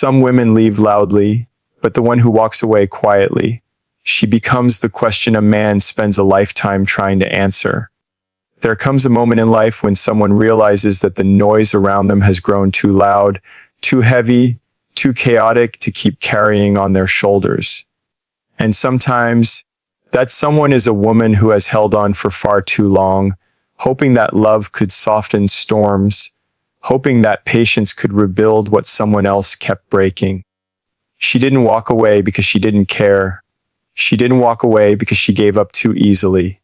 Some women leave loudly, but the one who walks away quietly, she becomes the question a man spends a lifetime trying to answer. There comes a moment in life when someone realizes that the noise around them has grown too loud, too heavy, too chaotic to keep carrying on their shoulders. And sometimes that someone is a woman who has held on for far too long, hoping that love could soften storms, hoping that patience could rebuild what someone else kept breaking. She didn't walk away because she didn't care. She didn't walk away because she gave up too easily.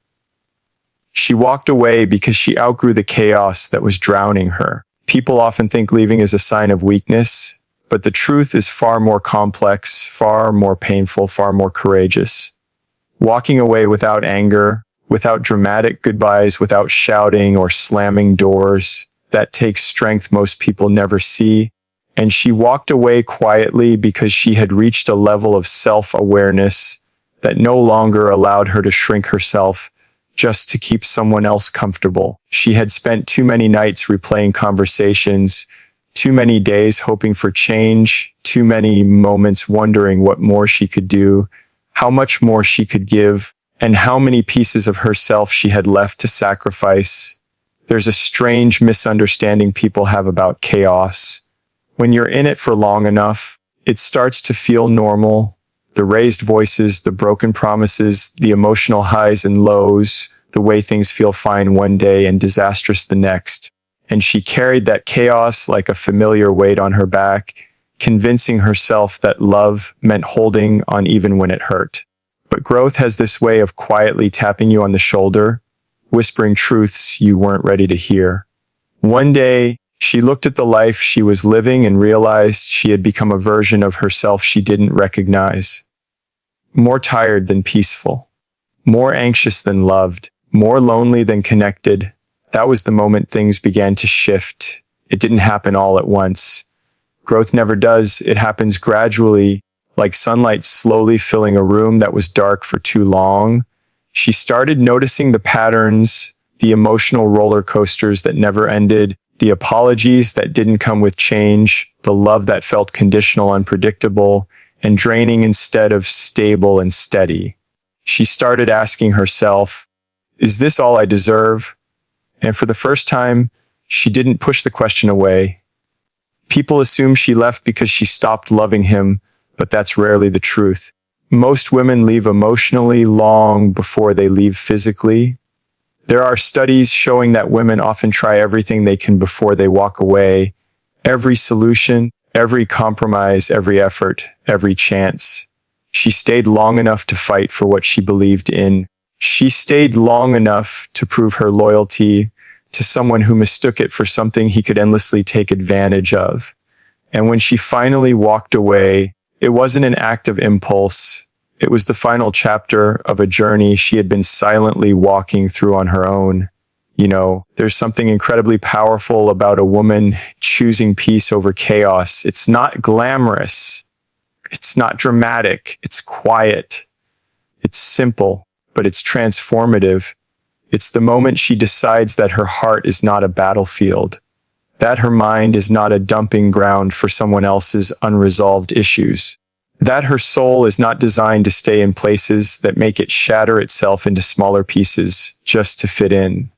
She walked away because she outgrew the chaos that was drowning her. People often think leaving is a sign of weakness, but the truth is far more complex, far more painful, far more courageous. Walking away without anger, without dramatic goodbyes, without shouting or slamming doors, that takes strength most people never see. And she walked away quietly because she had reached a level of self-awareness that no longer allowed her to shrink herself just to keep someone else comfortable. She had spent too many nights replaying conversations, too many days hoping for change, too many moments wondering what more she could do, how much more she could give, and how many pieces of herself she had left to sacrifice. There's a strange misunderstanding people have about chaos. When you're in it for long enough, it starts to feel normal. The raised voices, the broken promises, the emotional highs and lows, the way things feel fine one day and disastrous the next. And she carried that chaos like a familiar weight on her back, convincing herself that love meant holding on even when it hurt. But growth has this way of quietly tapping you on the shoulder, whispering truths you weren't ready to hear. One day, she looked at the life she was living and realized she had become a version of herself she didn't recognize. More tired than peaceful, more anxious than loved, more lonely than connected. That was the moment things began to shift. It didn't happen all at once. Growth never does. It happens gradually, like sunlight slowly filling a room that was dark for too long. She started noticing the patterns, the emotional roller coasters that never ended, the apologies that didn't come with change, the love that felt conditional, unpredictable, and draining instead of stable and steady. She started asking herself, is this all I deserve? And for the first time, she didn't push the question away. People assume she left because she stopped loving him, but that's rarely the truth. Most women leave emotionally long before they leave physically. There are studies showing that women often try everything they can before they walk away. Every solution, every compromise, every effort, every chance. She stayed long enough to fight for what she believed in. She stayed long enough to prove her loyalty to someone who mistook it for something he could endlessly take advantage of. And when she finally walked away, it wasn't an act of impulse. It was the final chapter of a journey she had been silently walking through on her own. You know, there's something incredibly powerful about a woman choosing peace over chaos. It's not glamorous. It's not dramatic. It's quiet. It's simple, but it's transformative. It's the moment she decides that her heart is not a battlefield, that her mind is not a dumping ground for someone else's unresolved issues, that her soul is not designed to stay in places that make it shatter itself into smaller pieces just to fit in.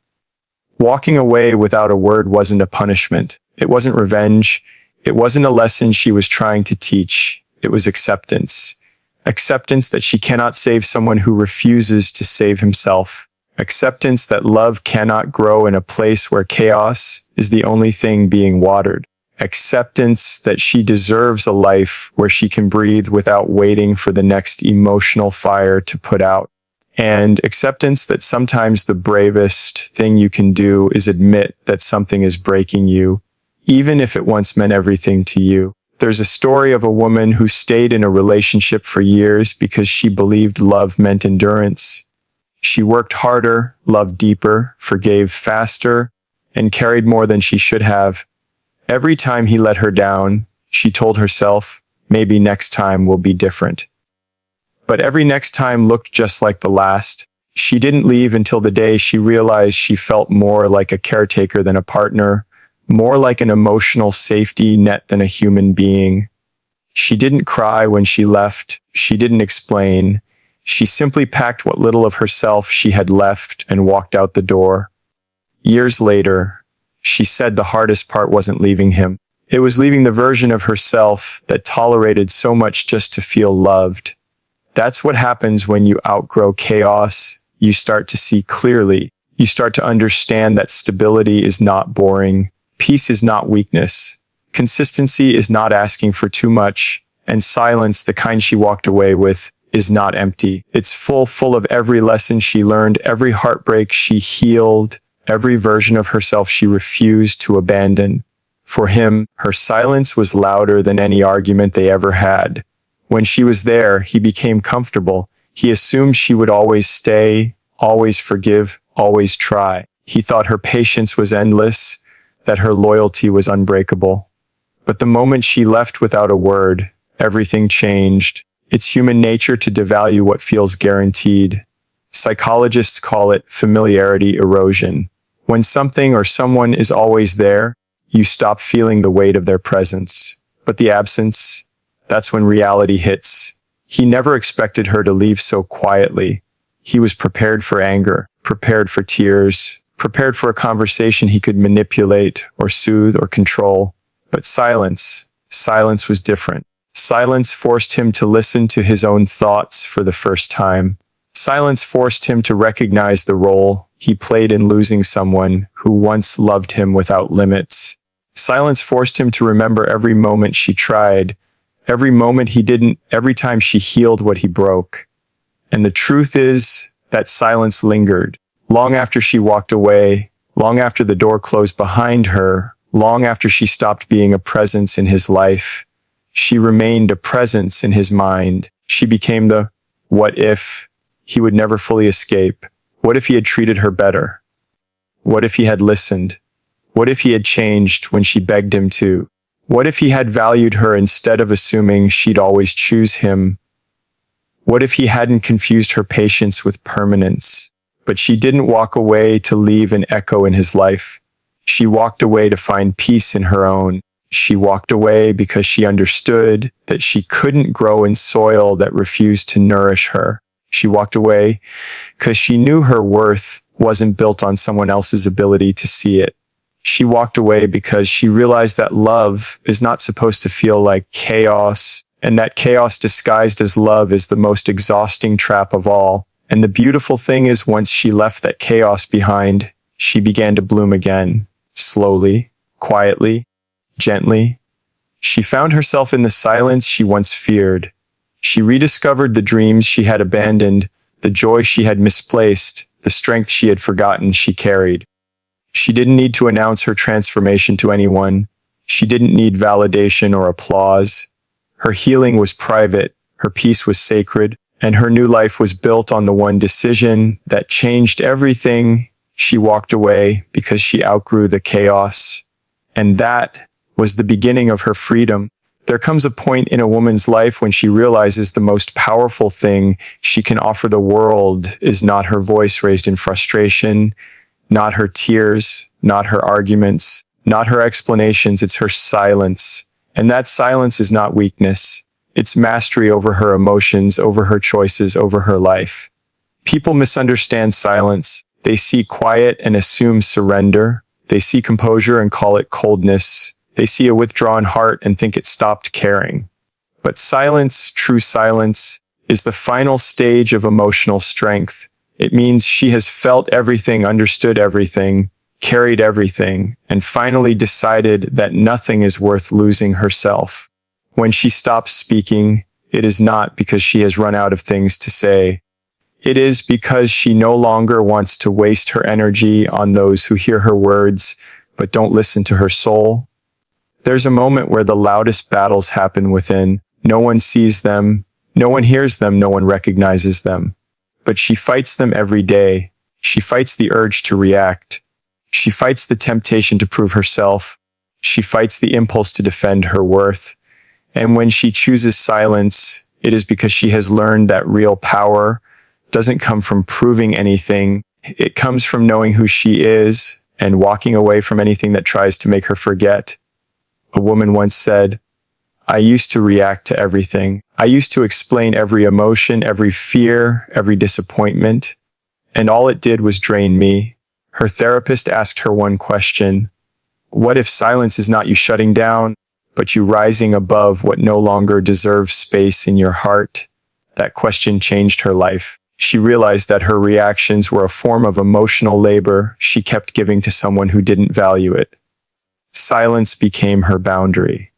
Walking away without a word wasn't a punishment. It wasn't revenge. It wasn't a lesson she was trying to teach. It was acceptance. Acceptance that she cannot save someone who refuses to save himself. Acceptance that love cannot grow in a place where chaos is the only thing being watered. Acceptance that she deserves a life where she can breathe without waiting for the next emotional fire to put out. And acceptance that sometimes the bravest thing you can do is admit that something is breaking you, even if it once meant everything to you. There's a story of a woman who stayed in a relationship for years because she believed love meant endurance. She worked harder, loved deeper, forgave faster, and carried more than she should have. Every time he let her down, she told herself, maybe next time will be different. But every next time looked just like the last. She didn't leave until the day she realized she felt more like a caretaker than a partner, more like an emotional safety net than a human being. She didn't cry when she left. She didn't explain. She simply packed what little of herself she had left and walked out the door. Years later, she said the hardest part wasn't leaving him. It was leaving the version of herself that tolerated so much just to feel loved. That's what happens when you outgrow chaos. You start to see clearly. You start to understand that stability is not boring. Peace is not weakness. Consistency is not asking for too much. And silence, the kind she walked away with, is not empty. It's full of every lesson she learned, every heartbreak she healed, every version of herself she refused to abandon. For him, her silence was louder than any argument they ever had. When she was there, he became comfortable. He assumed she would always stay, always forgive, always try. He thought her patience was endless, that her loyalty was unbreakable. But the moment she left without a word, everything changed. It's human nature to devalue what feels guaranteed. Psychologists call it familiarity erosion. When something or someone is always there, you stop feeling the weight of their presence. But the absence, that's when reality hits. He never expected her to leave so quietly. He was prepared for anger, prepared for tears, prepared for a conversation he could manipulate or soothe or control. But silence was different. Silence forced him to listen to his own thoughts for the first time. Silence forced him to recognize the role he played in losing someone who once loved him without limits. Silence forced him to remember every moment she tried, every moment he didn't, every time she healed what he broke. And the truth is that silence lingered. Long after she walked away, long after the door closed behind her, long after she stopped being a presence in his life, she remained a presence in his mind. She became the what if he would never fully escape. What if he had treated her better? What if he had listened? What if he had changed when she begged him to? What if he had valued her instead of assuming she'd always choose him? What if he hadn't confused her patience with permanence? But she didn't walk away to leave an echo in his life. She walked away to find peace in her own. She walked away because she understood that she couldn't grow in soil that refused to nourish her. She walked away because she knew her worth wasn't built on someone else's ability to see it. She walked away because she realized that love is not supposed to feel like chaos, and that chaos disguised as love is the most exhausting trap of all. And the beautiful thing is, once she left that chaos behind, she began to bloom again, slowly, quietly, gently. She found herself in the silence she once feared. She rediscovered the dreams she had abandoned, the joy she had misplaced, the strength she had forgotten she carried. She didn't need to announce her transformation to anyone. She didn't need validation or applause. Her healing was private, her peace was sacred, and her new life was built on the one decision that changed everything. She walked away because she outgrew the chaos. And that was the beginning of her freedom. There comes a point in a woman's life when she realizes the most powerful thing she can offer the world is not her voice raised in frustration, not her tears, not her arguments, not her explanations, it's her silence. And that silence is not weakness. It's mastery over her emotions, over her choices, over her life. People misunderstand silence. They see quiet and assume surrender. They see composure and call it coldness. They see a withdrawn heart and think it stopped caring. But silence, true silence, is the final stage of emotional strength. It means she has felt everything, understood everything, carried everything, and finally decided that nothing is worth losing herself. When she stops speaking, it is not because she has run out of things to say. It is because she no longer wants to waste her energy on those who hear her words but don't listen to her soul. There's a moment where the loudest battles happen within. No one sees them, no one hears them, no one recognizes them. But she fights them every day. She fights the urge to react. She fights the temptation to prove herself. She fights the impulse to defend her worth. And when she chooses silence, it is because she has learned that real power doesn't come from proving anything. It comes from knowing who she is and walking away from anything that tries to make her forget. A woman once said, I used to react to everything. I used to explain every emotion, every fear, every disappointment, and all it did was drain me. Her therapist asked her one question: what if silence is not you shutting down, but you rising above what no longer deserves space in your heart? That question changed her life. She realized that her reactions were a form of emotional labor she kept giving to someone who didn't value it. Silence became her boundary.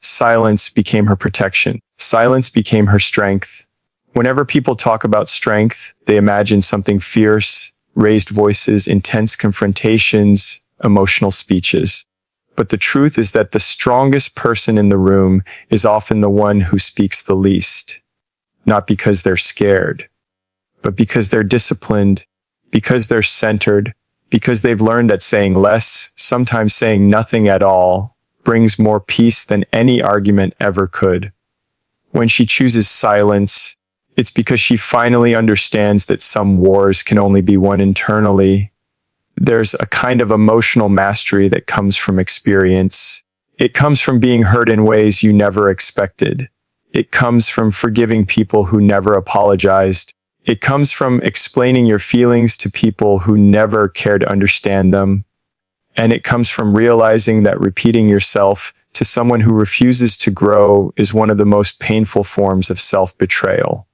Silence became her protection. Silence became her strength. Whenever people talk about strength, they imagine something fierce, raised voices, intense confrontations, emotional speeches. But the truth is that the strongest person in the room is often the one who speaks the least. Not because they're scared, but because they're disciplined, because they're centered, because they've learned that saying less, sometimes saying nothing at all, brings more peace than any argument ever could. When she chooses silence, it's because she finally understands that some wars can only be won internally. There's a kind of emotional mastery that comes from experience. It comes from being hurt in ways you never expected. It comes from forgiving people who never apologized. It comes from explaining your feelings to people who never cared to understand them. And it comes from realizing that repeating yourself to someone who refuses to grow is one of the most painful forms of self-betrayal.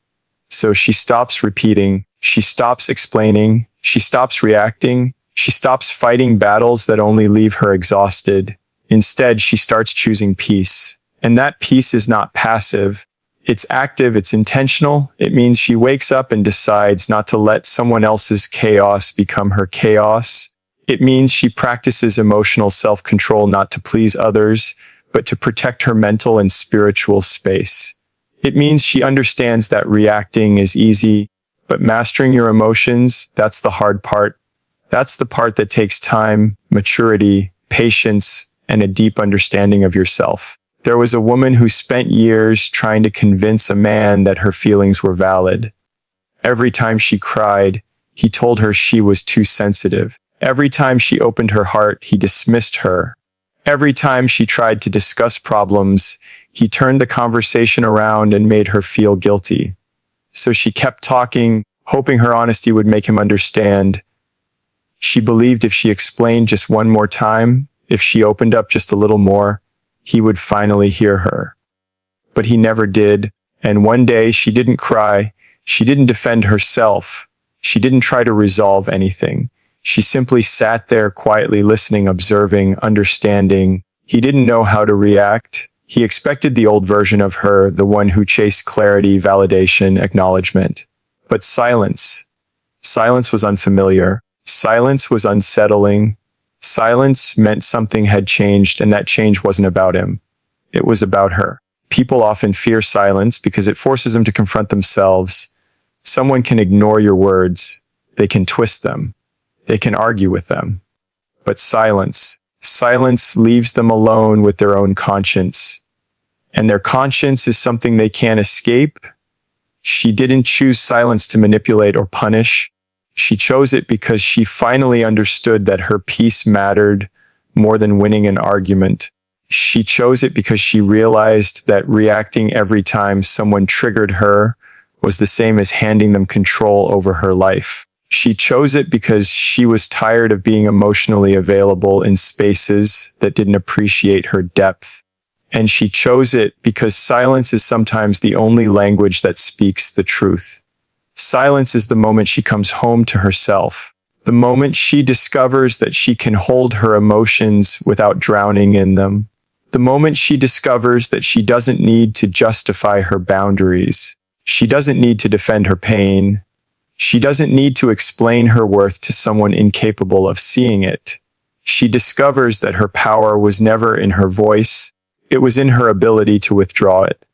So she stops repeating, she stops explaining, she stops reacting, she stops fighting battles that only leave her exhausted. Instead, she starts choosing peace. And that peace is not passive. It's active, it's intentional. It means she wakes up and decides not to let someone else's chaos become her chaos. It means she practices emotional self-control not to please others, but to protect her mental and spiritual space. It means she understands that reacting is easy, but mastering your emotions, that's the hard part. That's the part that takes time, maturity, patience, and a deep understanding of yourself. There was a woman who spent years trying to convince a man that her feelings were valid. Every time she cried, he told her she was too sensitive. Every time she opened her heart, he dismissed her. Every time she tried to discuss problems, he turned the conversation around and made her feel guilty. So she kept talking, hoping her honesty would make him understand. She believed if she explained just one more time, if she opened up just a little more, he would finally hear her. But he never did, and one day she didn't cry, she didn't defend herself, she didn't try to resolve anything. She simply sat there quietly listening, observing, understanding. He didn't know how to react. He expected the old version of her, the one who chased clarity, validation, acknowledgement. But silence was unfamiliar. Silence was unsettling. Silence meant something had changed, and that change wasn't about him. It was about her. People often fear silence because it forces them to confront themselves. Someone can ignore your words. They can twist them. They can argue with them. But silence leaves them alone with their own conscience. And their conscience is something they can't escape. She didn't choose silence to manipulate or punish. She chose it because she finally understood that her peace mattered more than winning an argument. She chose it because she realized that reacting every time someone triggered her was the same as handing them control over her life. She chose it because she was tired of being emotionally available in spaces that didn't appreciate her depth. And she chose it because silence is sometimes the only language that speaks the truth. Silence is the moment she comes home to herself, the moment she discovers that she can hold her emotions without drowning in them, the moment she discovers that she doesn't need to justify her boundaries. She doesn't need to defend her pain. She doesn't need to explain her worth to someone incapable of seeing it. She discovers that her power was never in her voice. It was in her ability to withdraw it.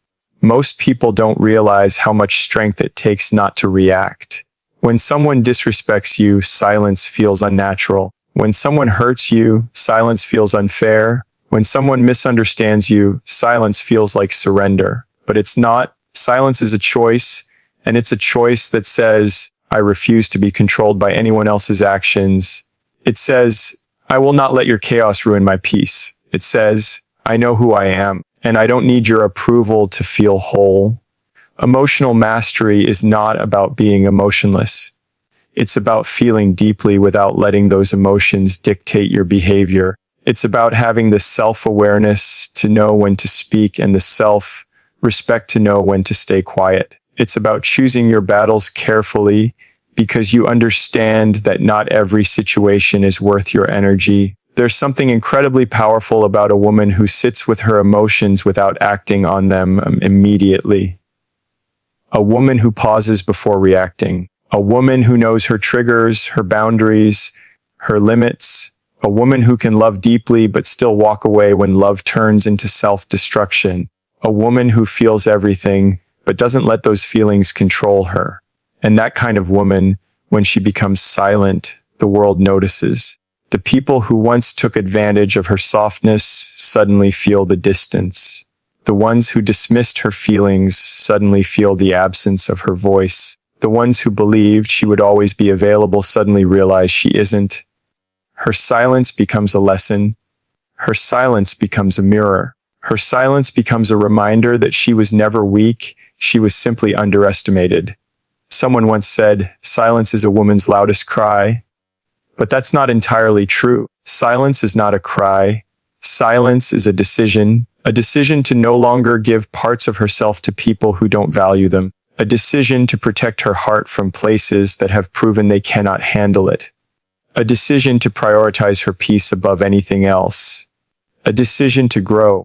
Most people don't realize how much strength it takes not to react. When someone disrespects you, silence feels unnatural. When someone hurts you, silence feels unfair. When someone misunderstands you, silence feels like surrender. But it's not. Silence is a choice, and it's a choice that says, I refuse to be controlled by anyone else's actions. It says, I will not let your chaos ruin my peace. It says, I know who I am, and I don't need your approval to feel whole. Emotional mastery is not about being emotionless. It's about feeling deeply without letting those emotions dictate your behavior. It's about having the self-awareness to know when to speak and the self-respect to know when to stay quiet. It's about choosing your battles carefully because you understand that not every situation is worth your energy. There's something incredibly powerful about a woman who sits with her emotions without acting on them immediately. A woman who pauses before reacting. A woman who knows her triggers, her boundaries, her limits. A woman who can love deeply but still walk away when love turns into self-destruction. A woman who feels everything but doesn't let those feelings control her. And that kind of woman, when she becomes silent, the world notices. The people who once took advantage of her softness suddenly feel the distance. The ones who dismissed her feelings suddenly feel the absence of her voice. The ones who believed she would always be available suddenly realize she isn't. Her silence becomes a lesson. Her silence becomes a mirror. Her silence becomes a reminder that she was never weak, she was simply underestimated. Someone once said, "Silence is a woman's loudest cry." But that's not entirely true. Silence is not a cry. Silence is a decision to no longer give parts of herself to people who don't value them, a decision to protect her heart from places that have proven they cannot handle it, a decision to prioritize her peace above anything else, a decision to grow.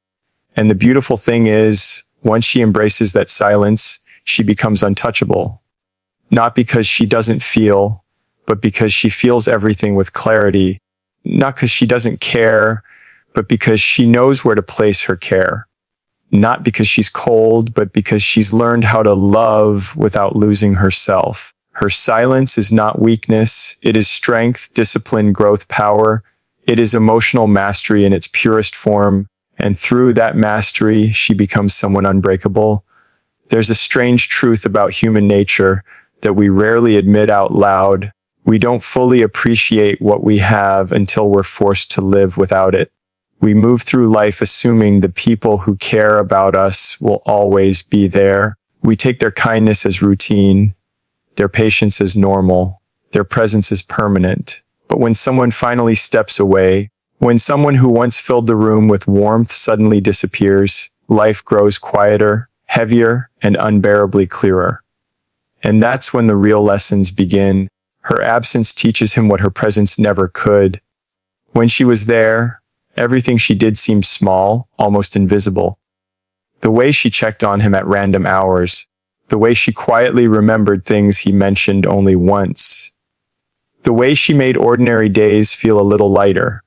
And the beautiful thing is, once she embraces that silence, she becomes untouchable. Not because she doesn't feel, but because she feels everything with clarity. Not because she doesn't care, but because she knows where to place her care. Not because she's cold, but because she's learned how to love without losing herself. Her silence is not weakness. It is strength, discipline, growth, power. It is emotional mastery in its purest form. And through that mastery, she becomes someone unbreakable. There's a strange truth about human nature that we rarely admit out loud. We don't fully appreciate what we have until we're forced to live without it. We move through life assuming the people who care about us will always be there. We take their kindness as routine, their patience as normal, their presence as permanent. But when someone finally steps away, when someone who once filled the room with warmth suddenly disappears, life grows quieter, heavier, and unbearably clearer. And that's when the real lessons begin. Her absence teaches him what her presence never could. When she was there, everything she did seemed small, almost invisible. The way she checked on him at random hours, the way she quietly remembered things he mentioned only once, the way she made ordinary days feel a little lighter,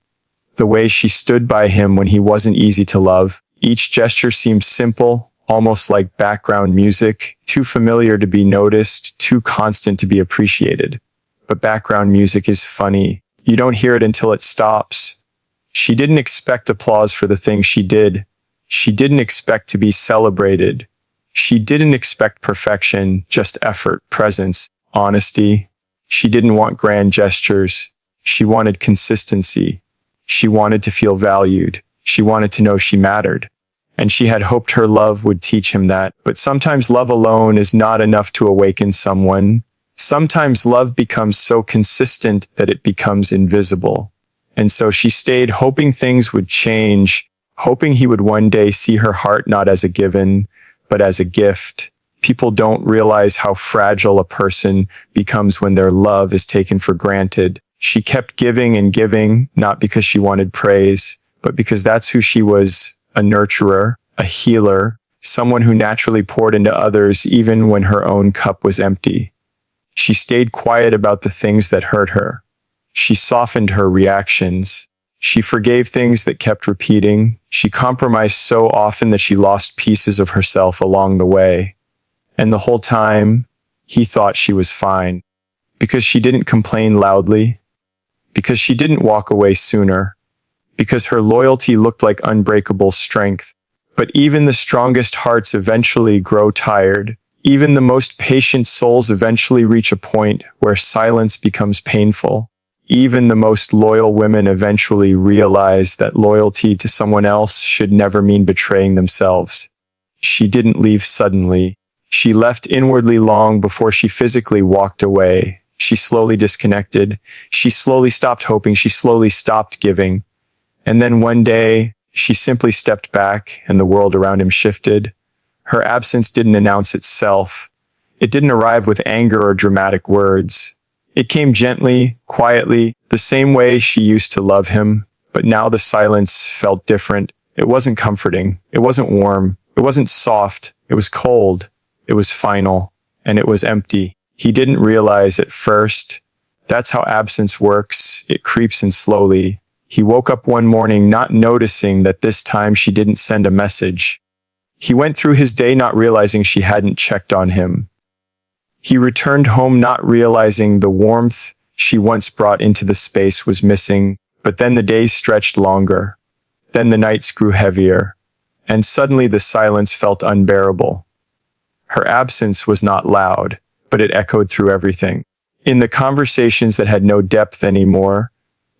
the way she stood by him when he wasn't easy to love. Each gesture seemed simple, almost like background music, too familiar to be noticed, too constant to be appreciated. But background music is funny. You don't hear it until it stops. She didn't expect applause for the things she did. She didn't expect to be celebrated. She didn't expect perfection, just effort, presence, honesty. She didn't want grand gestures. She wanted consistency. She wanted to feel valued. She wanted to know she mattered. And she had hoped her love would teach him that. But sometimes love alone is not enough to awaken someone. Sometimes love becomes so consistent that it becomes invisible. And so she stayed hoping things would change, hoping he would one day see her heart not as a given, but as a gift. People don't realize how fragile a person becomes when their love is taken for granted. She kept giving and giving, not because she wanted praise, but because that's who she was, a nurturer, a healer, someone who naturally poured into others even when her own cup was empty. She stayed quiet about the things that hurt her. She softened her reactions. She forgave things that kept repeating. She compromised so often that she lost pieces of herself along the way. And the whole time, he thought she was fine. Because she didn't complain loudly. Because she didn't walk away sooner. Because her loyalty looked like unbreakable strength. But even the strongest hearts eventually grow tired. Even the most patient souls eventually reach a point where silence becomes painful. Even the most loyal women eventually realize that loyalty to someone else should never mean betraying themselves. She didn't leave suddenly. She left inwardly long before she physically walked away. She slowly disconnected. She slowly stopped hoping. She slowly stopped giving. And then one day, she simply stepped back and the world around him shifted. Her absence didn't announce itself. It didn't arrive with anger or dramatic words. It came gently, quietly, the same way she used to love him, but now the silence felt different. It wasn't comforting. It wasn't warm. It wasn't soft. It was cold. It was final. And it was empty. He didn't realize at first. That's how absence works. It creeps in slowly. He woke up one morning not noticing that this time she didn't send a message. He went through his day not realizing she hadn't checked on him. He returned home not realizing the warmth she once brought into the space was missing, but then the days stretched longer. Then the nights grew heavier, and suddenly the silence felt unbearable. Her absence was not loud, but it echoed through everything. In the conversations that had no depth anymore,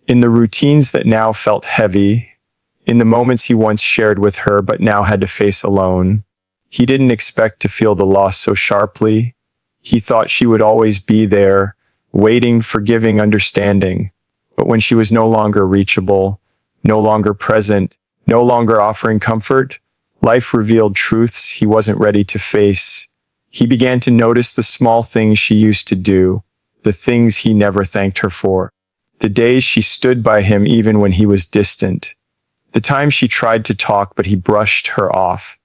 in the routines that now felt heavy, in the moments he once shared with her but now had to face alone. He didn't expect to feel the loss so sharply. He thought she would always be there, waiting, forgiving, understanding. But when she was no longer reachable, no longer present, no longer offering comfort, life revealed truths he wasn't ready to face. He began to notice the small things she used to do, the things he never thanked her for. The days she stood by him even when he was distant. The times she tried to talk but he brushed her off.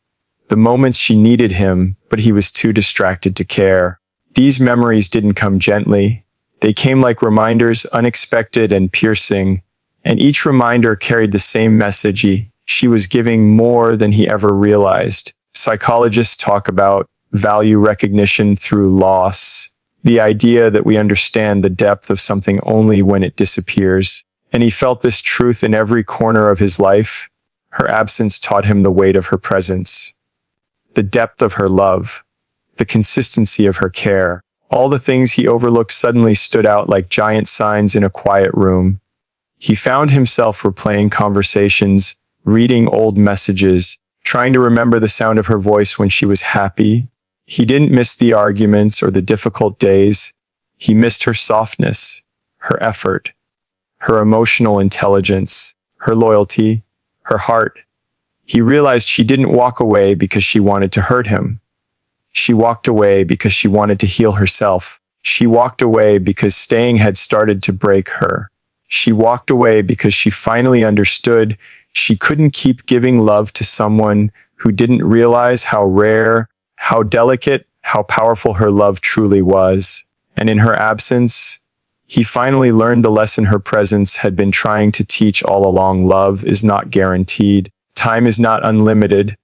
The moments she needed him but he was too distracted to care. These memories didn't come gently. They came like reminders, unexpected and piercing, and each reminder carried the same message. She was giving more than he ever realized. Psychologists talk about value recognition through loss, the idea that we understand the depth of something only when it disappears. And he felt this truth in every corner of his life. Her absence taught him the weight of her presence, the depth of her love, the consistency of her care. All the things he overlooked suddenly stood out like giant signs in a quiet room. He found himself replaying conversations, reading old messages, trying to remember the sound of her voice when she was happy. He didn't miss the arguments or the difficult days. He missed her softness, her effort, her emotional intelligence, her loyalty, her heart. He realized she didn't walk away because she wanted to hurt him. She walked away because she wanted to heal herself. She walked away because staying had started to break her. She walked away because she finally understood she couldn't keep giving love to someone who didn't realize how rare, how delicate, how powerful her love truly was. And in her absence, he finally learned the lesson her presence had been trying to teach all along. Love is not guaranteed. Time is not unlimited.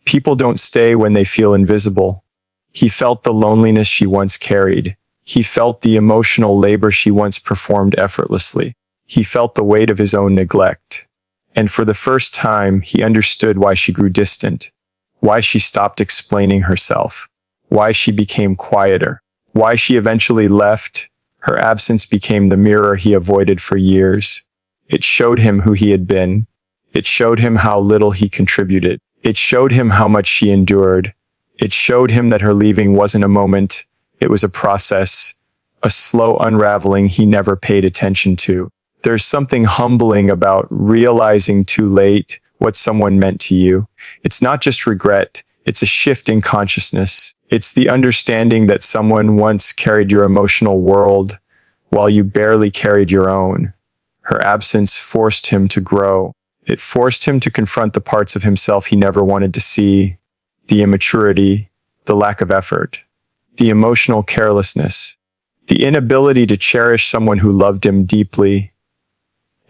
People don't stay when they feel invisible. He felt the loneliness she once carried. He felt the emotional labor she once performed effortlessly. He felt the weight of his own neglect. And for the first time, he understood why she grew distant, why she stopped explaining herself, why she became quieter, why she eventually left. Her absence became the mirror he avoided for years. It showed him who he had been. It showed him how little he contributed. It showed him how much she endured. It showed him that her leaving wasn't a moment. It was a process, a slow unraveling he never paid attention to. There's something humbling about realizing too late what someone meant to you. It's not just regret. It's a shift in consciousness. It's the understanding that someone once carried your emotional world while you barely carried your own. Her absence forced him to grow. It forced him to confront the parts of himself he never wanted to see, the immaturity, the lack of effort, the emotional carelessness, the inability to cherish someone who loved him deeply.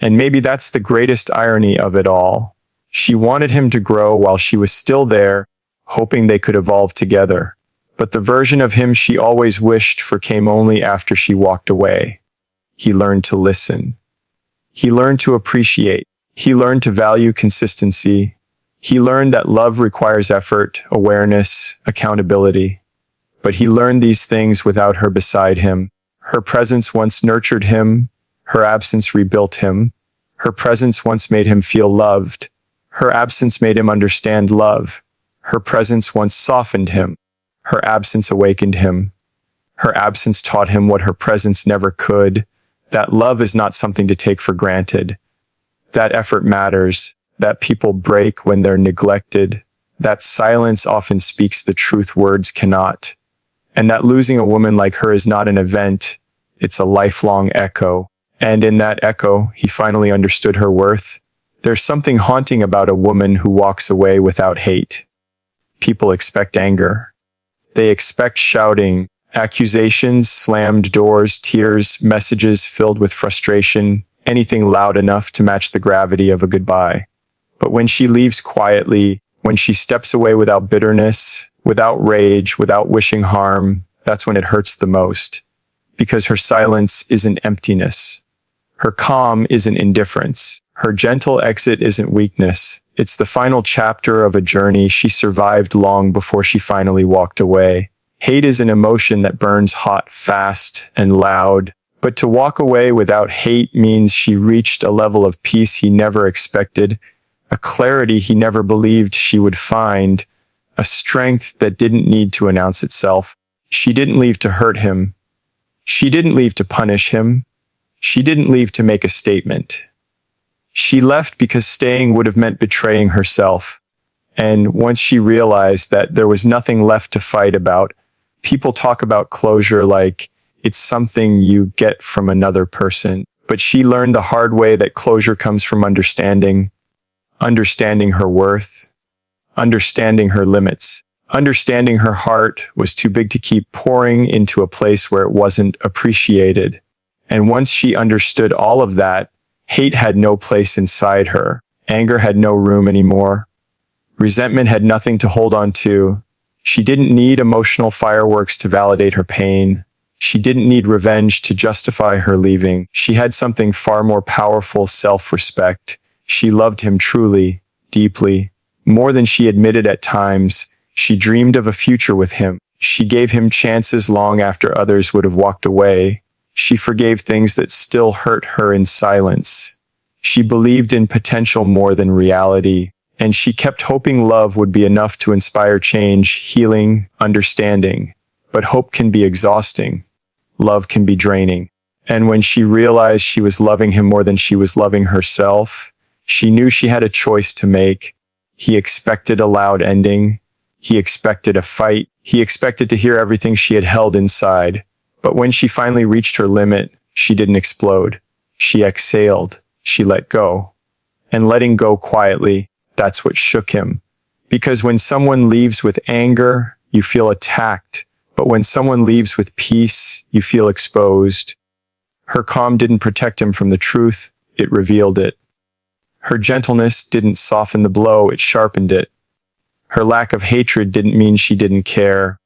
And maybe that's the greatest irony of it all. She wanted him to grow while she was still there, hoping they could evolve together. But the version of him she always wished for came only after she walked away. He learned to listen. He learned to appreciate. He learned to value consistency. He learned that love requires effort, awareness, accountability. But he learned these things without her beside him. Her presence once nurtured him. Her absence rebuilt him. Her presence once made him feel loved. Her absence made him understand love. Her presence once softened him. Her absence awakened him. Her absence taught him what her presence never could, that love is not something to take for granted, that effort matters, that people break when they're neglected, that silence often speaks the truth words cannot, and that losing a woman like her is not an event, it's a lifelong echo. And in that echo, he finally understood her worth. There's something haunting about a woman who walks away without hate. People expect anger. They expect shouting, accusations, slammed doors, tears, messages filled with frustration, anything loud enough to match the gravity of a goodbye. But when she leaves quietly, when she steps away without bitterness, without rage, without wishing harm, that's when it hurts the most. Because her silence isn't emptiness. Her calm isn't indifference. Her gentle exit isn't weakness. It's the final chapter of a journey she survived long before she finally walked away. Hate is an emotion that burns hot, fast, and loud. But to walk away without hate means she reached a level of peace he never expected, a clarity he never believed she would find, a strength that didn't need to announce itself. She didn't leave to hurt him. She didn't leave to punish him. She didn't leave to make a statement. She left because staying would have meant betraying herself. And once she realized that there was nothing left to fight about, people talk about closure like it's something you get from another person. But she learned the hard way that closure comes from understanding her worth, understanding her limits, understanding her heart was too big to keep pouring into a place where it wasn't appreciated. And once she understood all of that, hate had no place inside her. Anger had no room anymore. Resentment had nothing to hold on to. She didn't need emotional fireworks to validate her pain. She didn't need revenge to justify her leaving. She had something far more powerful, self-respect. She loved him truly, deeply, more than she admitted at times. She dreamed of a future with him. She gave him chances long after others would have walked away. She forgave things that still hurt her in silence. She believed in potential more than reality, and she kept hoping love would be enough to inspire change, healing, understanding. But hope can be exhausting. Love can be draining. And when she realized she was loving him more than she was loving herself, she knew she had a choice to make. He expected a loud ending. He expected a fight. He expected to hear everything she had held inside. But when she finally reached her limit, she didn't explode. She exhaled. She let go. And letting go quietly, that's what shook him. Because when someone leaves with anger, you feel attacked. But when someone leaves with peace, you feel exposed. Her calm didn't protect him from the truth, it revealed it. Her gentleness didn't soften the blow, it sharpened it. Her lack of hatred didn't mean she didn't care.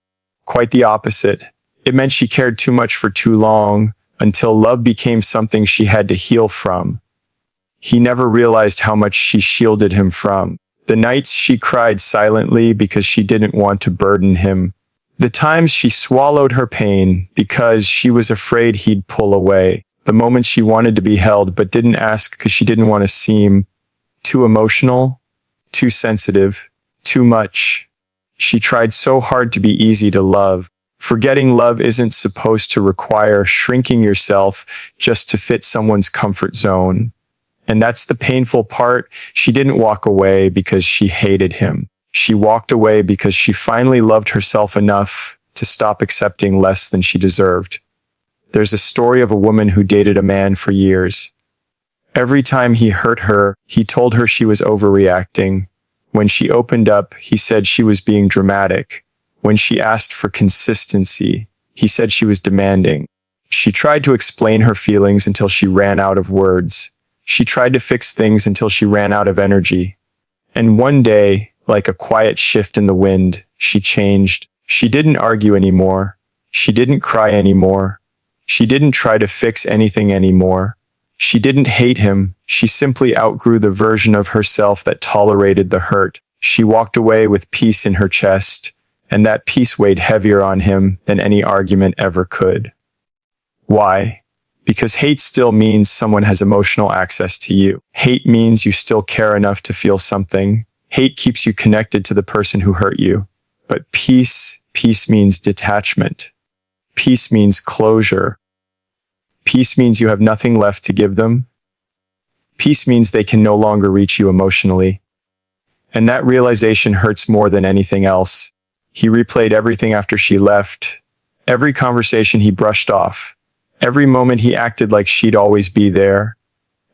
Quite the opposite. It meant she cared too much for too long, until love became something she had to heal from. He never realized how much she shielded him from. The nights she cried silently because she didn't want to burden him. The times she swallowed her pain because she was afraid he'd pull away. The moments she wanted to be held but didn't ask because she didn't want to seem too emotional, too sensitive, too much. She tried so hard to be easy to love. Forgetting love isn't supposed to require shrinking yourself just to fit someone's comfort zone. And that's the painful part. She didn't walk away because she hated him. She walked away because she finally loved herself enough to stop accepting less than she deserved. There's a story of a woman who dated a man for years. Every time he hurt her, he told her she was overreacting. When she opened up, he said she was being dramatic. When she asked for consistency, he said she was demanding. She tried to explain her feelings until she ran out of words. She tried to fix things until she ran out of energy. And one day, like a quiet shift in the wind, she changed. She didn't argue anymore. She didn't cry anymore. She didn't try to fix anything anymore. She didn't hate him. She simply outgrew the version of herself that tolerated the hurt. She walked away with peace in her chest, and that peace weighed heavier on him than any argument ever could. Why? Because hate still means someone has emotional access to you. Hate means you still care enough to feel something. Hate keeps you connected to the person who hurt you. But peace means detachment. Peace means closure. Peace means you have nothing left to give them. Peace means they can no longer reach you emotionally. And that realization hurts more than anything else. He replayed everything after she left. Every conversation he brushed off. Every moment he acted like she'd always be there.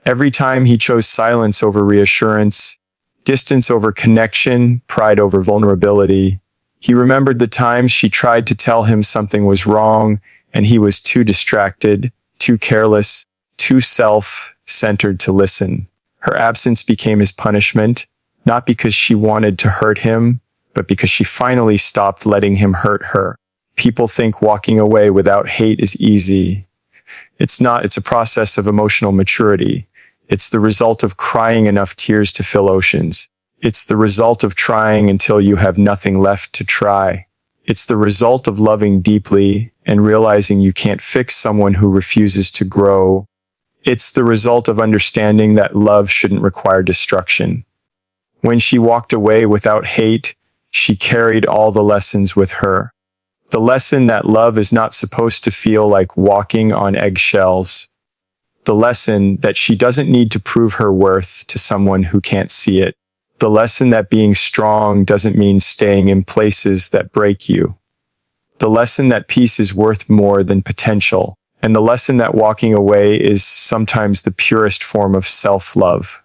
Every time he chose silence over reassurance, distance over connection, pride over vulnerability. He remembered the times she tried to tell him something was wrong, and he was too distracted, too careless, too self-centered to listen. Her absence became his punishment, not because she wanted to hurt him, but because she finally stopped letting him hurt her. People think walking away without hate is easy. It's not. It's a process of emotional maturity. It's the result of crying enough tears to fill oceans. It's the result of trying until you have nothing left to try. It's the result of loving deeply and realizing you can't fix someone who refuses to grow. It's the result of understanding that love shouldn't require destruction. When she walked away without hate, she carried all the lessons with her. The lesson that love is not supposed to feel like walking on eggshells. The lesson that she doesn't need to prove her worth to someone who can't see it. The lesson that being strong doesn't mean staying in places that break you. The lesson that peace is worth more than potential. And the lesson that walking away is sometimes the purest form of self-love.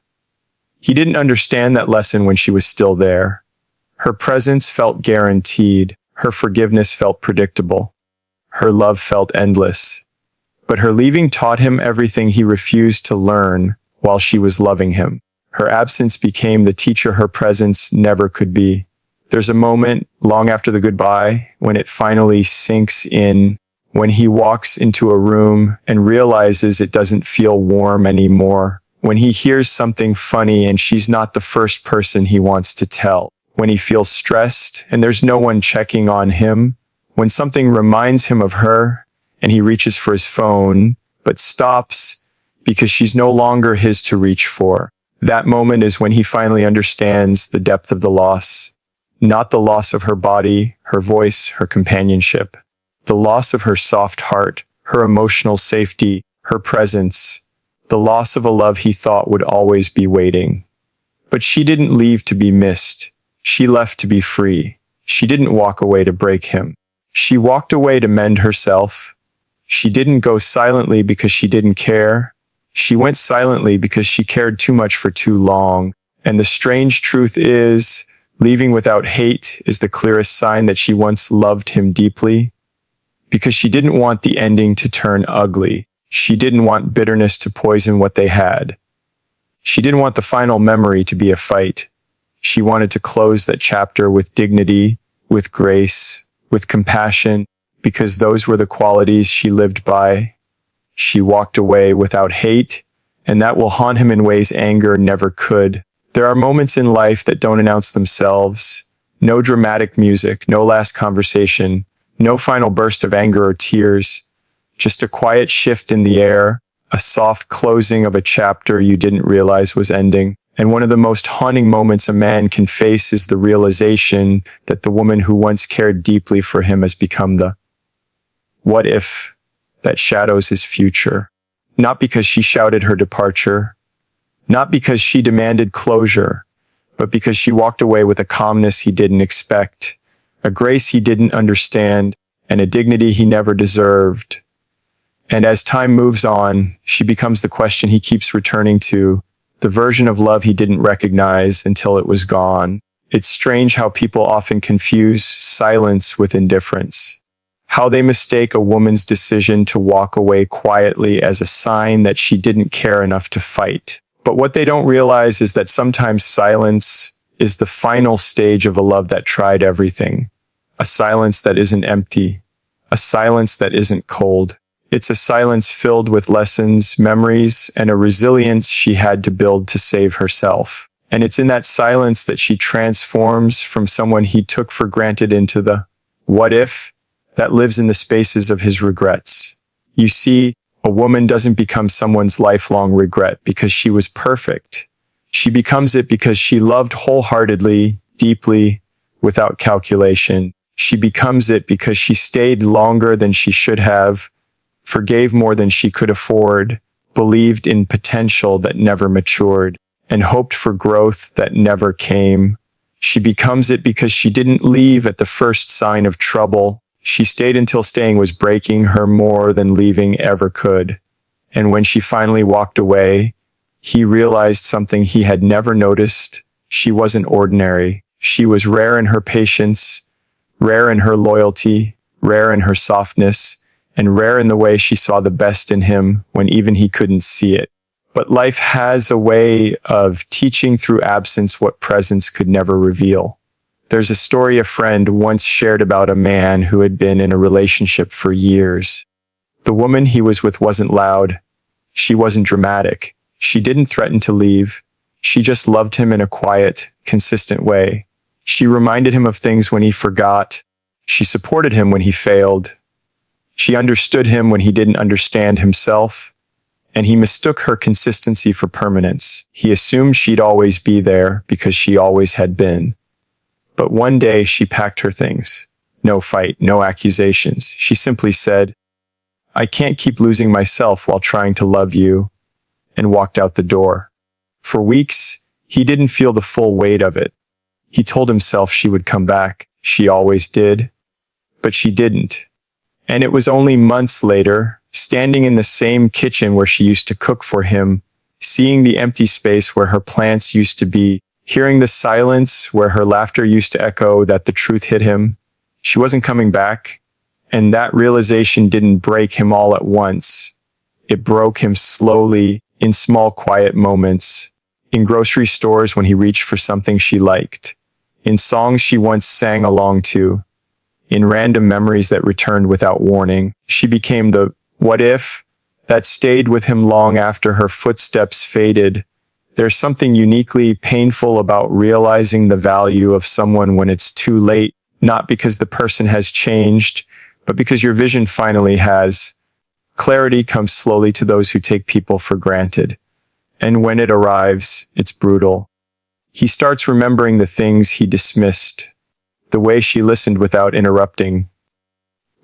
He didn't understand that lesson when she was still there. Her presence felt guaranteed. Her forgiveness felt predictable. Her love felt endless. But her leaving taught him everything he refused to learn while she was loving him. Her absence became the teacher her presence never could be. There's a moment, long after the goodbye, when it finally sinks in, when he walks into a room and realizes it doesn't feel warm anymore. When he hears something funny and she's not the first person he wants to tell. When he feels stressed and there's no one checking on him. When something reminds him of her and he reaches for his phone, but stops because she's no longer his to reach for. That moment is when he finally understands the depth of the loss. Not the loss of her body, her voice, her companionship. The loss of her soft heart, her emotional safety, her presence. The loss of a love he thought would always be waiting. But she didn't leave to be missed. She left to be free. She didn't walk away to break him. She walked away to mend herself. She didn't go silently because she didn't care. She went silently because she cared too much for too long. And the strange truth is, leaving without hate is the clearest sign that she once loved him deeply. Because she didn't want the ending to turn ugly. She didn't want bitterness to poison what they had. She didn't want the final memory to be a fight. She wanted to close that chapter with dignity, with grace, with compassion, because those were the qualities she lived by. She walked away without hate, and that will haunt him in ways anger never could. There are moments in life that don't announce themselves. No dramatic music, no last conversation, no final burst of anger or tears. Just a quiet shift in the air, a soft closing of a chapter you didn't realize was ending. And one of the most haunting moments a man can face is the realization that the woman who once cared deeply for him has become the what if that shadows his future. Not because she shouted her departure, not because she demanded closure, but because she walked away with a calmness he didn't expect, a grace he didn't understand, and a dignity he never deserved. And as time moves on, she becomes the question he keeps returning to, the version of love he didn't recognize until it was gone. It's strange how people often confuse silence with indifference. How they mistake a woman's decision to walk away quietly as a sign that she didn't care enough to fight. But what they don't realize is that sometimes silence is the final stage of a love that tried everything. A silence that isn't empty. A silence that isn't cold. It's a silence filled with lessons, memories, and a resilience she had to build to save herself. And it's in that silence that she transforms from someone he took for granted into the what if that lives in the spaces of his regrets. You see, A woman doesn't become someone's lifelong regret because she was perfect. She becomes it because she loved wholeheartedly, deeply, without calculation. She becomes it because she stayed longer than she should have, forgave more than she could afford, believed in potential that never matured, and hoped for growth that never came. She becomes it because she didn't leave at the first sign of trouble. She stayed until staying was breaking her more than leaving ever could. And when she finally walked away, he realized something he had never noticed. She wasn't ordinary. She was rare in her patience, rare in her loyalty, rare in her softness, and rare in the way she saw the best in him when even he couldn't see it. But life has a way of teaching through absence what presence could never reveal. There's a story a friend once shared about a man who had been in a relationship for years. The woman he was with wasn't loud. She wasn't dramatic. She didn't threaten to leave. She just loved him in a quiet, consistent way. She reminded him of things when he forgot. She supported him when he failed. She understood him when he didn't understand himself. And he mistook her consistency for permanence. He assumed she'd always be there because she always had been. But one day she packed her things. No fight, no accusations. She simply said, "I can't keep losing myself while trying to love you," and walked out the door. For weeks, he didn't feel the full weight of it. He told himself she would come back. She always did. But she didn't. And it was only months later, standing in the same kitchen where she used to cook for him, seeing the empty space where her plants used to be, hearing the silence where her laughter used to echo, that the truth hit him. She wasn't coming back, and that realization didn't break him all at once. It broke him slowly, in small quiet moments, in grocery stores when he reached for something she liked, in songs she once sang along to, in random memories that returned without warning. She became the what if that stayed with him long after her footsteps faded. There's something uniquely painful about realizing the value of someone when it's too late, not because the person has changed, but because your vision finally has. Clarity comes slowly to those who take people for granted. And when it arrives, it's brutal. He starts remembering the things he dismissed, the way she listened without interrupting,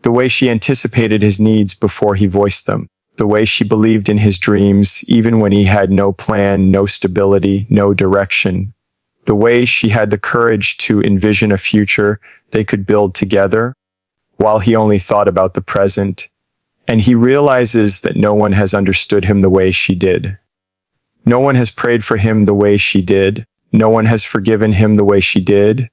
the way she anticipated his needs before he voiced them, the way she believed in his dreams even when he had no plan, no stability, no direction, the way she had the courage to envision a future they could build together while he only thought about the present. And he realizes that no one has understood him the way she did. No one has prayed for him the way she did. No one has forgiven him the way she did.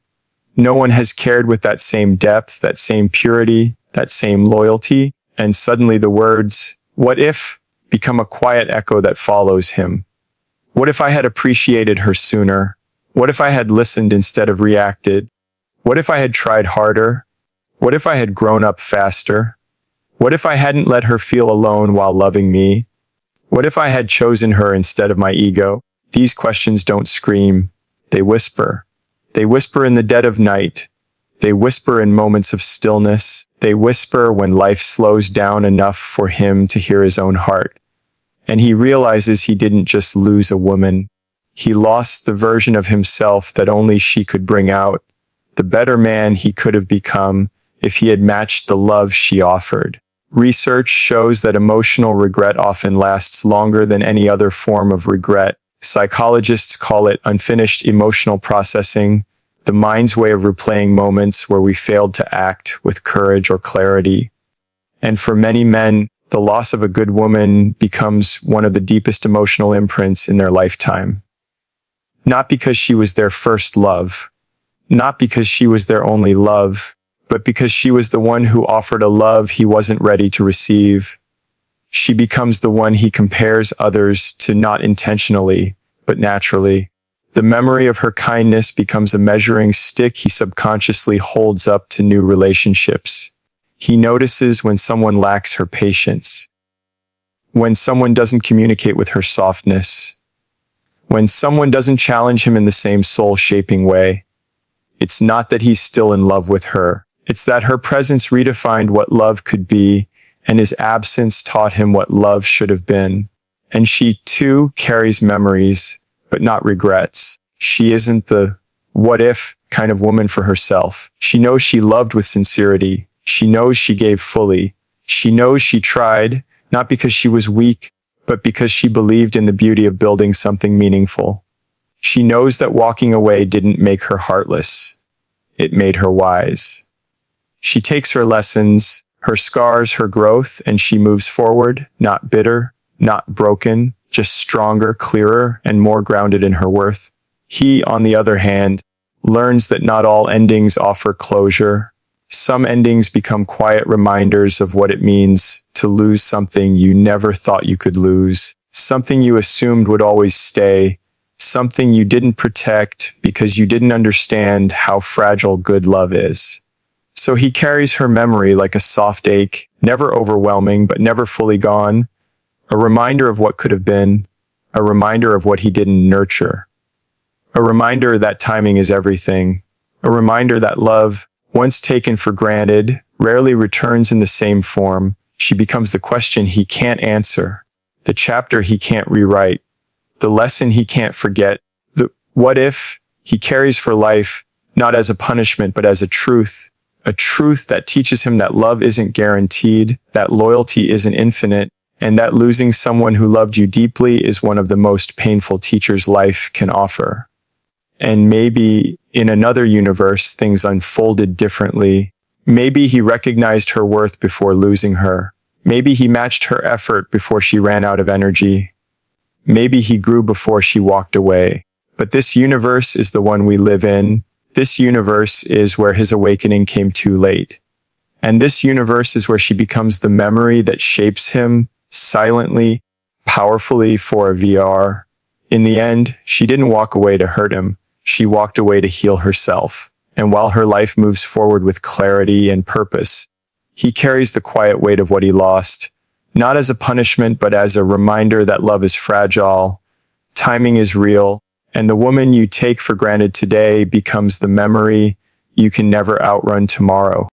No one has cared with that same depth, that same purity, that same loyalty. And suddenly the words, "what if," become a quiet echo that follows him. What if I had appreciated her sooner? What if I had listened instead of reacted? What if I had tried harder? What if I had grown up faster? What if I hadn't let her feel alone while loving me? What if I had chosen her instead of my ego? These questions don't scream. They whisper. They whisper in the dead of night. They whisper in moments of stillness. They whisper when life slows down enough for him to hear his own heart. And he realizes he didn't just lose a woman. He lost the version of himself that only she could bring out, the better man he could have become if he had matched the love she offered. Research shows that emotional regret often lasts longer than any other form of regret. Psychologists call it unfinished emotional processing, the mind's way of replaying moments where we failed to act with courage or clarity. And for many men, the loss of a good woman becomes one of the deepest emotional imprints in their lifetime. Not because she was their first love, not because she was their only love, but because she was the one who offered a love he wasn't ready to receive. She becomes the one he compares others to, not intentionally, but naturally. The memory of her kindness becomes a measuring stick he subconsciously holds up to new relationships. He notices when someone lacks her patience, when someone doesn't communicate with her softness, when someone doesn't challenge him in the same soul-shaping way. It's not that he's still in love with her. It's that her presence redefined what love could be, and his absence taught him what love should have been. And she, too, carries memories, but not regrets. She isn't the what if kind of woman for herself. She knows she loved with sincerity. She knows she gave fully. She knows she tried, not because she was weak, but because she believed in the beauty of building something meaningful. She knows that walking away didn't make her heartless. It made her wise. She takes her lessons, her scars, her growth, and she moves forward, not bitter, not broken, just stronger, clearer, and more grounded in her worth. He, on the other hand, learns that not all endings offer closure. Some endings become quiet reminders of what it means to lose something you never thought you could lose, something you assumed would always stay, something you didn't protect because you didn't understand how fragile good love is. So he carries her memory like a soft ache, never overwhelming, but never fully gone, a reminder of what could have been, a reminder of what he didn't nurture, a reminder that timing is everything, a reminder that love, once taken for granted, rarely returns in the same form. She becomes the question he can't answer, the chapter he can't rewrite, the lesson he can't forget, the what if he carries for life, not as a punishment, but as a truth that teaches him that love isn't guaranteed, that loyalty isn't infinite, and that losing someone who loved you deeply is one of the most painful teachers life can offer. And maybe in another universe, things unfolded differently. Maybe he recognized her worth before losing her. Maybe he matched her effort before she ran out of energy. Maybe he grew before she walked away. But this universe is the one we live in. This universe is where his awakening came too late. And this universe is where she becomes the memory that shapes him silently, powerfully for a VR. In the end, she didn't walk away to hurt him. She walked away to heal herself. And while her life moves forward with clarity and purpose, he carries the quiet weight of what he lost, not as a punishment, but as a reminder that love is fragile, timing is real, and the woman you take for granted today becomes the memory you can never outrun tomorrow.